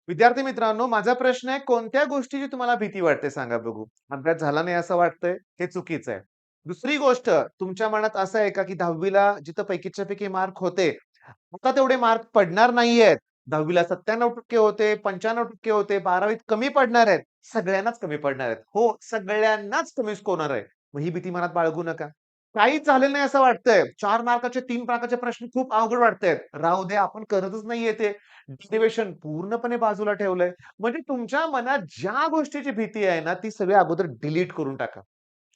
विद्यार्थी मित्रांनो, माझा प्रश्न आहे, कोणत्या गोष्टीची तुम्हाला भीती वाटते सांगा बघू? अभ्यास झाला नाही असं वाटतंय, हे चुकीचं आहे. दुसरी गोष्ट, तुमच्या मनात असं आहे का, की 10वी ला जिथं पैकीच्या पैकी मार्क होते, आता तेवढे मार्क पडणार नाहीयेत. 10वी ला 97% होते, 95% होते, 12वीत कमी पडणार आहेत. सगळ्यांनाच कमी पडणार आहेत. हो, सगळ्यांनाच कमी स्कोर होणार आहे. मग ही भीती मनात बाळगू नका. काहीच झालेलं नाही असं वाटतंय. 4 मार्काचे 3 मार्काचे प्रश्न खूप अवघड वाटतायत. राहू दे, आपण करतच नाहीये ते. डेरिव्हेशन पूर्णपणे बाजूला ठेवलंय. म्हणजे तुमच्या मनात ज्या गोष्टीची भीती आहे ना, ती सगळी अगोदर डिलीट करून टाका.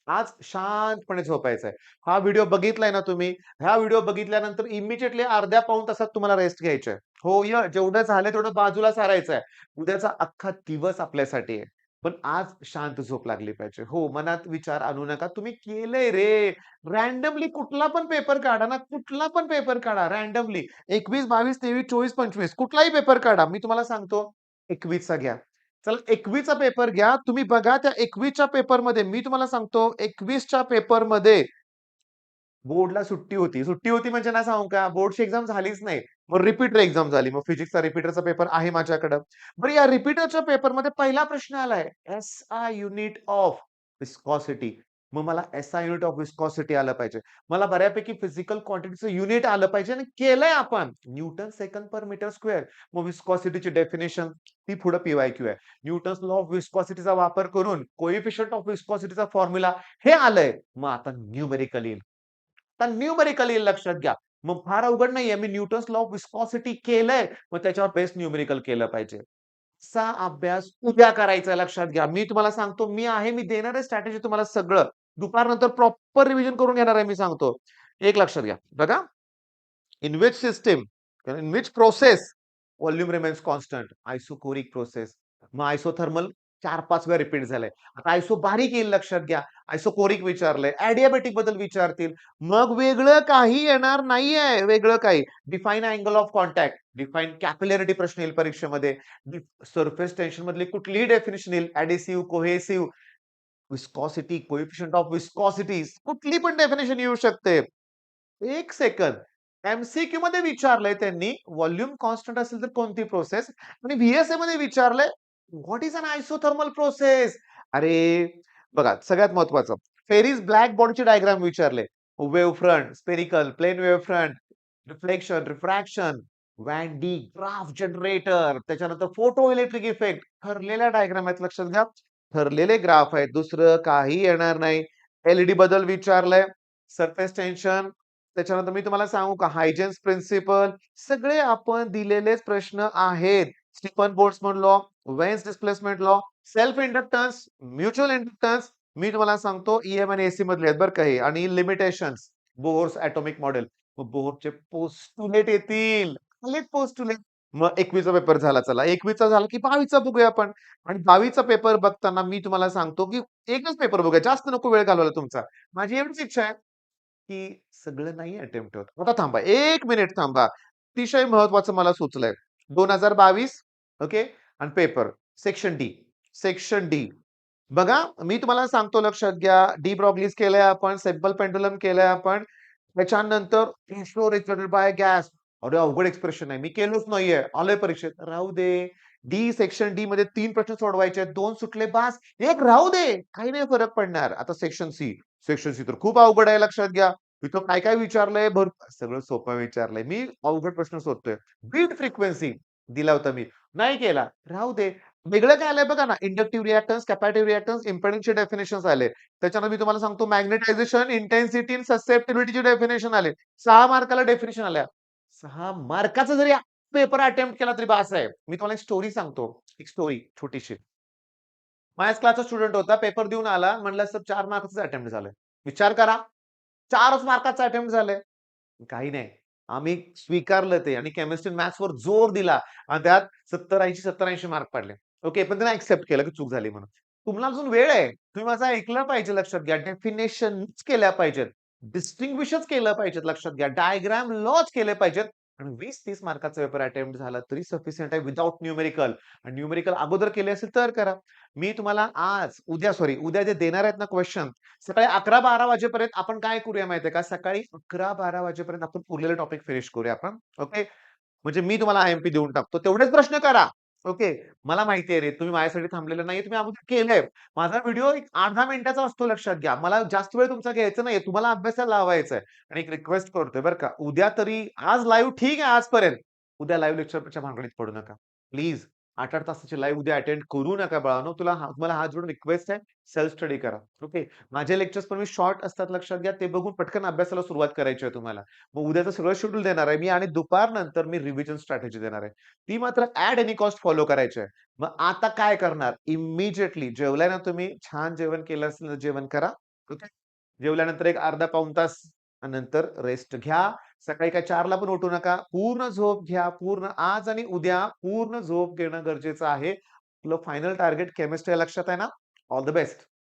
आज शांतपणे झोपायचंय. हा व्हिडिओ बघितलाय ना तुम्ही, हा व्हिडिओ बघितल्यानंतर इमिडिएटली अर्ध्या पाऊण तासात तुम्हाला रेस्ट घ्यायची आहे. हो, जेवढं झालंय तेवढं बाजूला सारायचंय. उद्याचा अख्खा दिवस आपल्यासाठी आहे. पण आज शांत झोप लागली पाहिजे. हो, मनात विचार आणू नका. तुम्ही केलंय रे. रँडमली कुठला पण पेपर काढा ना, कुठला पण पेपर काढा रँडमली. 21, 22, 23, 24, 25 कुठलाही पेपर काढा. मी तुम्हाला सांगतो 21 चा घ्या. चला 21 चा पेपर घ्या. तुम्ही बघा त्या 21 च्या पेपरमध्ये मी तुम्हाला सांगतो 21 च्या पेपरमध्ये बोर्डला सुट्टी होती. सुट्टी होती म्हणजे ना सांगू का बोर्डची एक्झाम झालीच नाही. मग रिपीटर एक्झाम झाली. मग फिजिक्सचा रिपीटरचा पेपर आहे माझ्याकडं. बरं या रिपीटरच्या पेपरमध्ये पहिला प्रश्न आलाय एसआय युनिट ऑफ विस्कॉसिटी. मग मला एसआय युनिट ऑफ विस्कॉसिटी आलं पाहिजे. मला बऱ्यापैकी फिजिकल क्वांटिटीचं युनिट आलं पाहिजे आणि केलंय आपण. न्यूटन सेकंड पर मीटर स्क्वेअर. मग विस्कॉसिटीची डेफिनिशन ती पुढे पीवायक्यू आहे. न्यूटन्स लॉ ऑफ विस्कॉसिटीचा वापर करून कोएफिशियंट ऑफ विस्कॉसिटीचा फॉर्म्युला हे आलंय. मग आता न्यूमेरिकल येईल. तर न्यूमेरिकल येईल लक्षात घ्या. मग फार अवघड नाहीये. मी न्यूटन्स लॉ ऑफ विस्कॉसिटी केलंय. मग त्याच्यावर बेस्ट न्यूमेरिकल केलं पाहिजे. असा अभ्यास उद्या करायचा लक्षात घ्या. मी तुम्हाला सांगतो मी आहे. मी देणार आहे स्ट्रॅटेजी तुम्हाला सगळं. दुपारनंतर प्रॉपर रिव्हिजन करून घेणार आहे मी सांगतो. एक लक्षात घ्या. बघा in which system, in which process volume remains constant? Isochloric process. मग आयसोथर्मल 4-5 वेळा रिपीट झालंय. आता आयसोबारिक येईल लक्षात घ्या. आयसोकोरिक विचारलंय. एडियाबॅटिक बद्दल विचारतील. मग वेगळं काही येणार नाहीये. वेगळं काही. Define angle of contact. Define capillarity प्रश्न येईल परीक्षेमध्ये. सरफेस टेन्शन मधली कुठलीही डेफिनेशन येईल. Adhesive, cohesive, viscosity, coefficient of viscosity कुठली पण डेफिनेशन येऊ शकते. एक सेकंद. एमसीक्यू मध्ये विचारलंय त्यांनी व्हॉल्यूम कॉन्स्टंट असेल तर कोणती प्रोसेस आणि व्हीएसए मध्ये विचारलंय what is an isothermal process. अरे बघा सगळ्यात महत्वाचं फेरीज ब्लॅक बॉडीचे डायग्राम विचारले. Wave front, spherical, plane wave front, reflection, refraction, van de Graaff generator, त्याच्यानंतर फोटो इलेक्ट्रिक इफेक्ट ठरलेल्या डायग्राम आहेत लक्षात घ्या. ठरलेले ग्राफ आहेत दुसरं काही येणार नाही. एलईडी बद्दल विचारलंय. सरफेस टेन्शन, त्याच्यानंतर मी तुम्हाला सांगू का हायजेन्स प्रिन्सिपल सगळे आपण दिलेलेच प्रश्न आहेत. Stefan Boltzmann law, Wien's displacement law, self inductance, mutual inductance मी तुम्हाला सांगतो ईएम आणि एसी मधले आहेत बरं काही आणि लिमिटेशन्स बोर्स ॲटॉमिक मॉडेल. मग बोर्डचे पोस्टुलेट येतील. आलेत पोस्टुलेट. मग 21 चा पेपर झाला चला 21 चा झाला की 22 चा बघूया आपण. आणि 22 चा पेपर बघताना मी तुम्हाला सांगतो की एकच पेपर बघूया जास्त नको वेळ घालवायला तुमचा. माझी एवढीच इच्छा आहे की सगळं नाही अटेम्प्ट होत. आता थांबा, 1 मिनिट थांबा. अतिशय महत्त्वाचं मला सुचलंय. 2022 ओके आणि paper section D. Section D. बघा, मी तुम्हाला सांगतो लक्षात घ्या. डी ब्रॉग्लीज केलंय आपण, सेम्पल पेंडुलम केलंय आपण. त्याच्यानंतर फ्लो एक्सपेक्टेड बाय गॅस. अरे अवघड एक्सप्रेशन आहे. मी केलोच नाहीये. आलोय परीक्षेत. राहू दे. डी सेक्शन डी मध्ये 3 प्रश्न सोडवायचे आहेत. 2 सुटले बास. 1 राहू दे. काही नाही फरक पडणार. आता सेक्शन सी. सेक्शन सी तर खूप अवघड आहे लक्षात घ्या. इथं काय काय विचारलंय सगळं सोपं विचारलंय. मी अवघड प्रश्न शोधतोय. बीट फ्रिक्वेन्सी दिला होता मी. नाही केला. राहू दे. वेगळं काय आलंय बघा ना, इंडक्टिव्ह रिएक्टन्स, कॅपॅसिटिव्ह रिएक्टन्स, इम्पेडन्सचे डेफिनेशन्स आले. त्याच्यानंतर मी तुम्हाला सांगतो मॅग्नेटायझेशन, इंटेन्सिटी आणि ससेप्टिबिलिटीचे डेफिनेशन आले. 6 मार्काला डेफिनेशन आल्या. 6 मार्काचा जरी पेपर अटेम्प्ट केला तरी बास आहे. मी तुम्हाला एक स्टोरी सांगतो. एक स्टोरी छोटीशी. माझ्याच क्लासचा स्टुडंट होता. पेपर देऊन आला. म्हणलं सर 4 मार्काचं अटेम्प्ट झालंय. विचार करा. 4च मार्काचा अटेम्प्ट झालंय. काही नाही. आम्ही स्वीकारलं ते आणि केमिस्ट्री आणि मॅथ्सवर जोर दिला आणि त्यात 70-80, 70-80 मार्क पडले. ओके. पण त्यांनी एक्सेप्ट केलं की चूक झाली म्हणून. तुम्हाला अजून वेळ आहे. तुम्ही माझं ऐकलं पाहिजे लक्षात घ्या. डेफिनेशन्स केल्या पाहिजेत. डिस्टिंग्विशच केलं पाहिजेत लक्षात घ्या. डायग्राम लॉच केले पाहिजेत आणि 20-30 मार्काचा पेपर अटेम्प्ट झाला तरी सफिशियंट आहे विथआऊट न्यूमेरिकल. आणि न्यूमेरिकल अगोदर केले असेल तर करा. मी तुम्हाला उद्या जे देणार आहेत ना क्वेश्चन सकाळी 11-12 वाजेपर्यंत आपण काय करूया माहितीये का? सकाळी 11-12 वाजेपर्यंत आपण उरलेले टॉपिक फिनिश करूया आपण. ओके. म्हणजे मी तुम्हाला आयएमपी देऊन टाकतो. तेवढेच प्रश्न करा. ओके. मला माहिती आहे रे, तुम्ही माझ्यासाठी थांबलेलं नाहीये. तुम्ही अगोदर केलंय. माझा व्हिडिओ एक 10 मिनिटाचा असतो लक्षात घ्या. मला जास्त वेळ तुमचा घ्यायचा नाहीये. तुम्हाला अभ्यासाला लावायचंय आणि एक रिक्वेस्ट करतोय बरं का. उद्या तरी आज लाईव्ह ठीक आहे आजपर्यंत. उद्या लाईव्ह लेक्चरच्या भानगडीत पडू नका. प्लीज 8-8 तासाची लाईव्ह उद्या अटेंड करू नका बाळांनो. तुम्हाला हात जोडून रिक्वेस्ट आहे. सेल्फ स्टडी करा. ओके. माझे लेक्चर्स पण मी शॉर्ट असतात लक्षात घ्या. ते बघून पटकन अभ्यासाला सुरुवात करायची आहे तुम्हाला. मग उद्याचं सगळं शेड्यूल देणार आहे मी आणि दुपारनंतर मी रिव्हिजन स्ट्रॅटेजी देणार आहे. ती मात्र ॲट एनी कॉस्ट फॉलो करायची आहे. मग आता काय करणार? इमिडिएटली जेवलाय ना तुम्ही, छान जेवण केलं असेल तर जेवण करा. ओके. जेवल्यानंतर एक अर्धा पाऊण तास नंतर रेस्ट घ्या. सकाळी काय 4:00ला पण उठू नका. पूर्ण झोप घ्या. पूर्ण आज आणि उद्या पूर्ण झोप घेणं गरजेचं आहे. आपलं फायनल टार्गेट केमिस्ट्री लक्षात आहे ना? All the best.